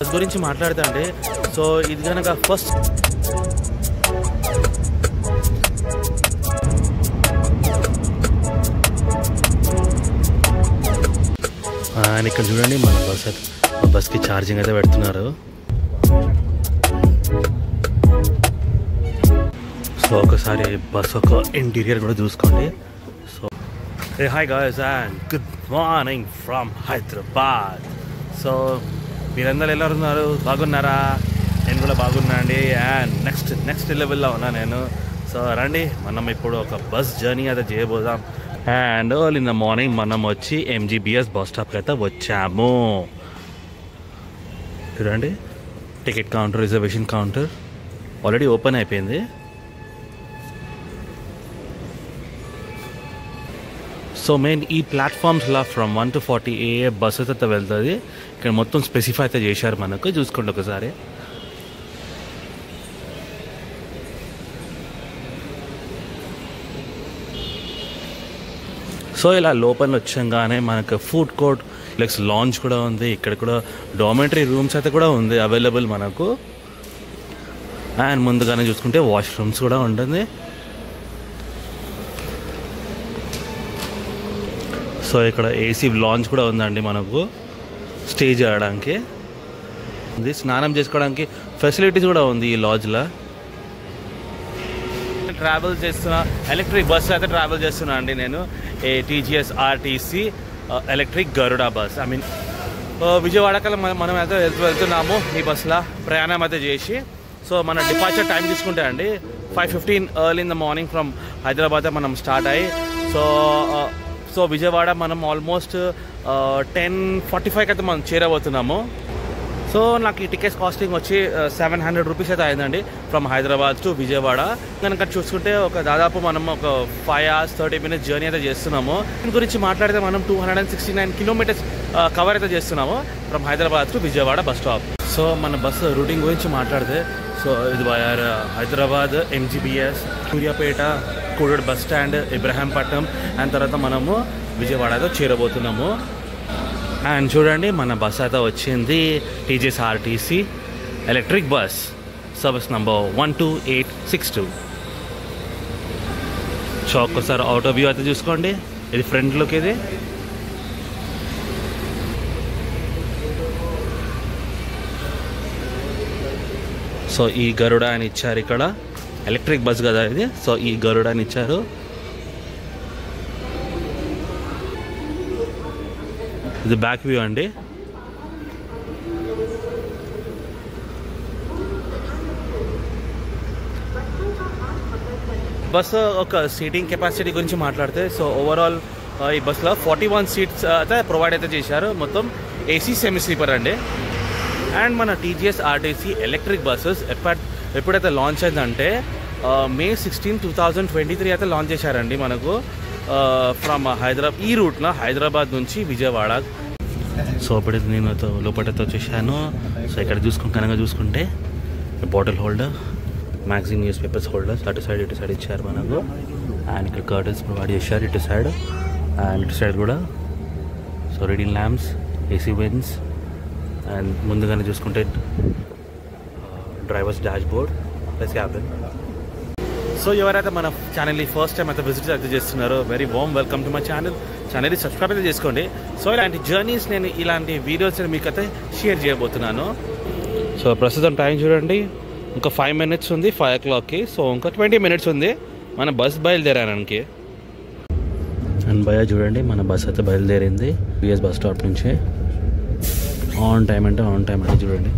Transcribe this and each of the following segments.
Bus గురించి మాట్లాడుతా అంటే సో ఇది కనుక ఫస్ట్ అండ్ ఇక్కడ చూడండి మన బస్కి ఛార్జింగ్ అయితే పెడుతున్నారు. సో ఒకసారి బస్ ఒక ఇంటీరియర్ కూడా చూసుకోండి. So hi guys and good morning from Hyderabad. So మీరందరూ ఎలా ఉన్నారు? బాగున్నారా? నేను కూడా బాగున్నా అండి. అండ్ నెక్స్ట్ లెవెల్లో ఉన్నా నేను. సో రండి మనం ఇప్పుడు ఒక బస్ జర్నీ అయితే చేయబోదాం. And early in the morning మనం వచ్చి MGBS బస్ స్టాప్కి అయితే వచ్చాము. చూడండి ticket counter, reservation counter already open అయిపోయింది. సో మెయిన్ ఈ ప్లాట్ఫామ్స్లో ఫ్రమ్ 1 to 40 ఏ బస్సెస్ అయితే వెళ్తుంది. ఇక్కడ మొత్తం స్పెసిఫై అయితే చేశారు మనకు. చూసుకోండి ఒకసారి. సో ఇలా లోపల వచ్చంగానే మనకు ఫుడ్ కోర్ట్ లైక్స్ లాంచ్ కూడా ఉంది. ఇక్కడ కూడా డార్మెంటరీ రూమ్స్ అయితే కూడా ఉంది అవైలబుల్ మనకు. అండ్ ముందుగానే చూసుకుంటే వాష్రూమ్స్ కూడా ఉంటుంది. సో ఇక్కడ AC లాంచ్ కూడా ఉందండి మనకు స్టే చేయడానికి. స్నానం చేసుకోవడానికి ఫెసిలిటీస్ కూడా ఉంది ఈ లాడ్జ్లో. ట్రావెల్ చేస్తున్నా ఎలక్ట్రిక్ బస్ అయితే ట్రావెల్ చేస్తున్నా అండి నేను. TGS RTC electric Garuda bus. I mean విజయవాడకల్లా మనం అయితే వెళ్తున్నాము ఈ బస్లో ప్రయాణం అయితే చేసి. సో మన డిపార్చర్ టైం తీసుకుంటే అండి 5:15 early in the morning from Hyderabad మనం స్టార్ట్ అయ్యి సో విజయవాడ మనం ఆల్మోస్ట్ 10:45 అయితే మనం చేరబోతున్నాము. సో నాకు ఈ టికెట్స్ కాస్టింగ్ వచ్చి 700 రూపీస్ అయితే అయిందండి ఫ్రమ్ హైదరాబాద్ టు విజయవాడ. కనుక చూసుకుంటే ఒక దాదాపు మనం ఒక 5 hours 30 minutes జర్నీ అయితే చేస్తున్నాము. దీని గురించి మాట్లాడితే మనం 269 kilometers కవర్ అయితే చేస్తున్నాము from Hyderabad to Vijayawada bus stop. So మన బస్సు రూటింగ్ గురించి మాట్లాడితే సో ఇది Hyderabad MGBS Suryapet Koduru bus stand Ibrahimpatnam and తర్వాత మనము విజయవాడతో చేరబోతున్నాము. అండ్ చూడండి మన బస్ అయితే వచ్చింది TGS RTC electric bus service number 12862. So ఒక్కసారి అవుట్ ఆఫ్ వ్యూ అయితే చూసుకోండి. ఇది ఫ్రంట్ లుక్. ఇది సో ఈ గరుడా అని ఇచ్చారు ఇక్కడ. ఎలక్ట్రిక్ బస్ కదా ఇది. సో ఈ గరుడా అని ఇచ్చారు. ఇది బ్యాక్ వ్యూ అండి. బస్సు ఒక సీటింగ్ కెపాసిటీ గురించి మాట్లాడితే సో ఓవరాల్ ఈ బస్సులో 41 seats అయితే ప్రొవైడ్ అయితే చేశారు. మొత్తం AC సెమీ స్లీపర్ అండి. అండ్ మన TGS RTC ఎలక్ట్రిక్ బస్సెస్ ఎప్పుడైతే లాంచ్ అయిందంటే May 16, 2023 అయితే లాంచ్ చేశారండి మనకు ఫ్రమ్ హైదరాబాద్. ఈ రూట్లో హైదరాబాద్ నుంచి విజయవాడ. సో అప్పుడైతే నేను లోపలతో వచ్చేసాను. సో ఇక్కడ కనుక చూసుకుంటే bottle holder, magazine, news papers holders అటు సైడ్ ఇచ్చారు మనకు. అండ్ ఇక్కడ కర్టన్స్ ప్రొవైడ్ చేశారు ఇటు సైడ్ అండ్ ఇటు సైడ్ కూడా. So reading lamps, AC vents and ముందుగానే చూసుకుంటే drivers dash board plus cabin. So ఎవరైతే మన ఛానల్ని ఫస్ట్ టైం అయితే విజిట్ అయితే చేస్తున్నారో very warm welcome to my ఛానల్ని సబ్స్క్రైబ్ అయితే చేసుకోండి. సో ఇలాంటి జర్నీస్ నేను ఇలాంటి వీడియోస్ మీకు అయితే షేర్ చేయబోతున్నాను. సో ప్రస్తుతం టైం చూడండి ఇంకా 5 minutes ఉంది 5 o'clockకి. సో ఇంకా 20 minutes ఉంది మన బస్ బయలుదేరానికి. అండ్ భయ చూడండి మన బస్ అయితే బయలుదేరింది BS బస్ స్టాప్ నుంచి. ఆన్ టైం అంటే చూడండి.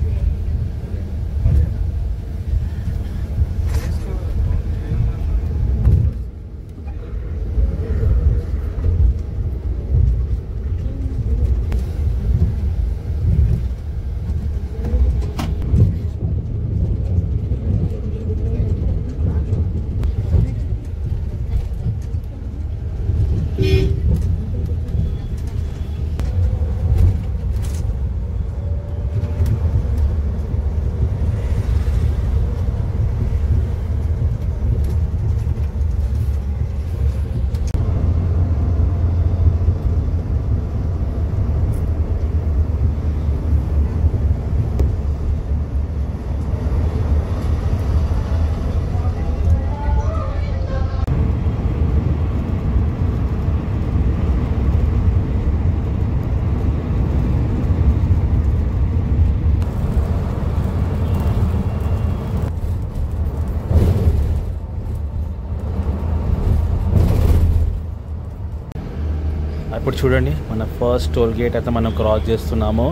ఇప్పుడు చూడండి మన ఫస్ట్ టోల్ గేట్ అయితే మనం క్రాస్ చేస్తున్నాము.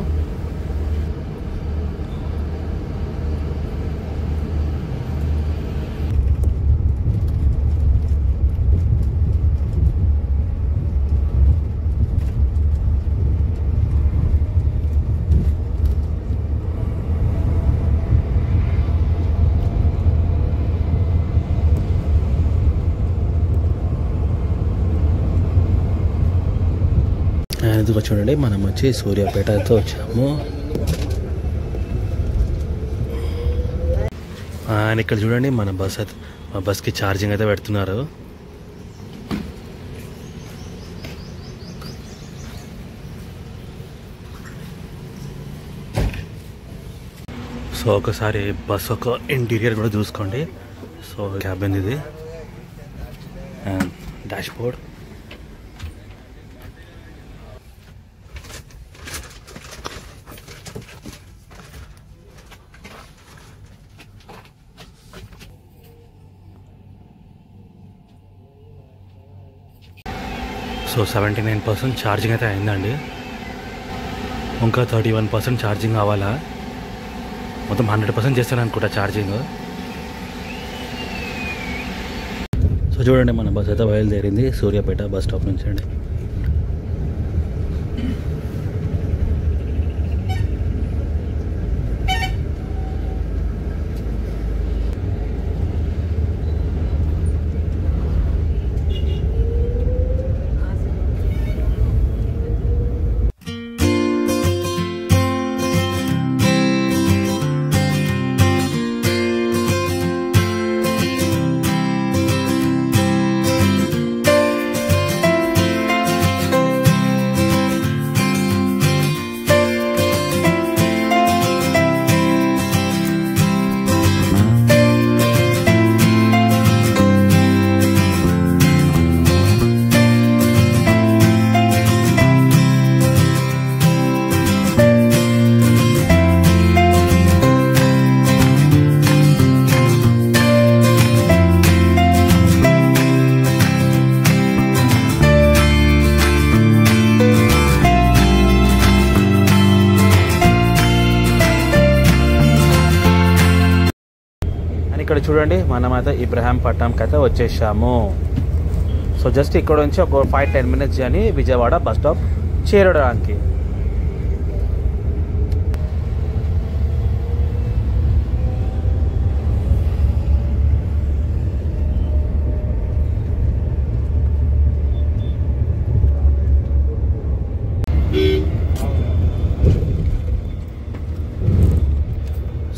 ఇదిగో చూడండి మనం వచ్చి సూర్యాపేటతో వచ్చాము. అండ్ ఇక్కడ చూడండి మన బస్కి ఛార్జింగ్ అయితే పెడుతున్నారు. సో ఒకసారి బస్ ఒక ఇంటీరియర్ కూడా చూసుకోండి. సో క్యాబిన్ ఇది and dash board. So 79% charging అయితే అయిందండి. ఇంకా 31% ఛార్జింగ్ అవ్వాలా. మొత్తం 100% చేస్తాను అనుకుంటా ఛార్జింగ్. సో చూడండి మన బస్ అయితే బయలుదేరింది సూర్యాపేట బస్ స్టాప్ నుంచి అండి. ఇక్కడ చూడండి మనమైతే ఇబ్రహీంపట్నంకి అయితే వచ్చేసాము. సో జస్ట్ ఇక్కడ నుంచి ఒక 5-10 minutes journey Vijayawada bus stop చేరడానికి.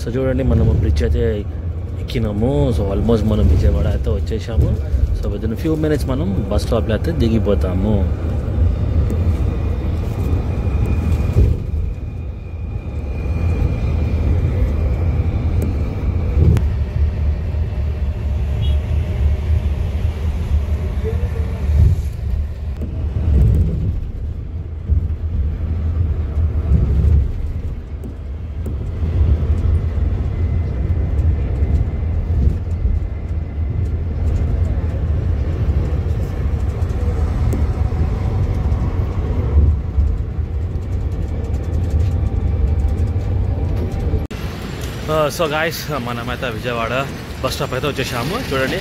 సో చూడండి మనము బ్రిడ్జ్ అయితే ఎక్కినాము. సో ఆల్మోస్ట్ మనం విజయవాడ అయితే వచ్చేసాము. సో విదిన్ ఫ్యూ మినిట్స్ మనం బస్ స్టాప్లో అయితే దిగిపోతాము. సో గాయస్ మనమైతే విజయవాడ బస్ స్టాప్ అయితే వచ్చేసాము. చూడండి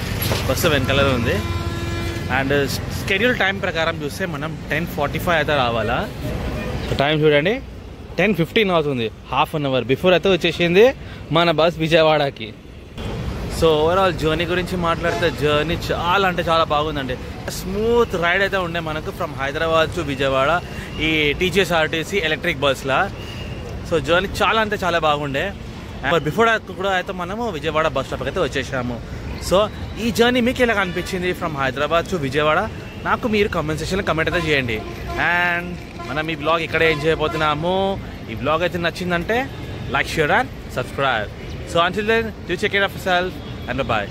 బస్సు వెనకాల ఉంది. అండ్ స్కెడ్యూల్ టైం ప్రకారం చూస్తే మనం 10:45 అయితే రావాలా. టైం చూడండి 10:15 అవుతుంది. హాఫ్ అన్ అవర్ బిఫోర్ అయితే వచ్చేసింది మన బస్ విజయవాడకి. సో ఓవరాల్ జర్నీ గురించి మాట్లాడితే జర్నీ చాలా అంటే చాలా బాగుందండి. స్మూత్ రైడ్ అయితే ఉండే మనకు ఫ్రమ్ హైదరాబాద్ టు విజయవాడ ఈ టీజీఎస్ఆర్టీసీ ఎలక్ట్రిక్ బస్లా. సో జర్నీ చాలా అంటే చాలా బాగుండే. బిఫోర్ కూడా అయితే మనము విజయవాడ బస్ స్టాప్కి అయితే వచ్చేసాము. సో ఈ జర్నీ మీకు ఎలా అనిపించింది ఫ్రమ్ హైదరాబాద్ టు విజయవాడ నాకు మీరు కామెంట్ సెక్షన్లో కమెంట్ అయితే చేయండి. అండ్ మనం ఈ బ్లాగ్ ఇక్కడ ఏం చేయబోతున్నాము. ఈ బ్లాగ్ అయితే నచ్చిందంటే like, share and subscribe. So until then do take care of yourself and by.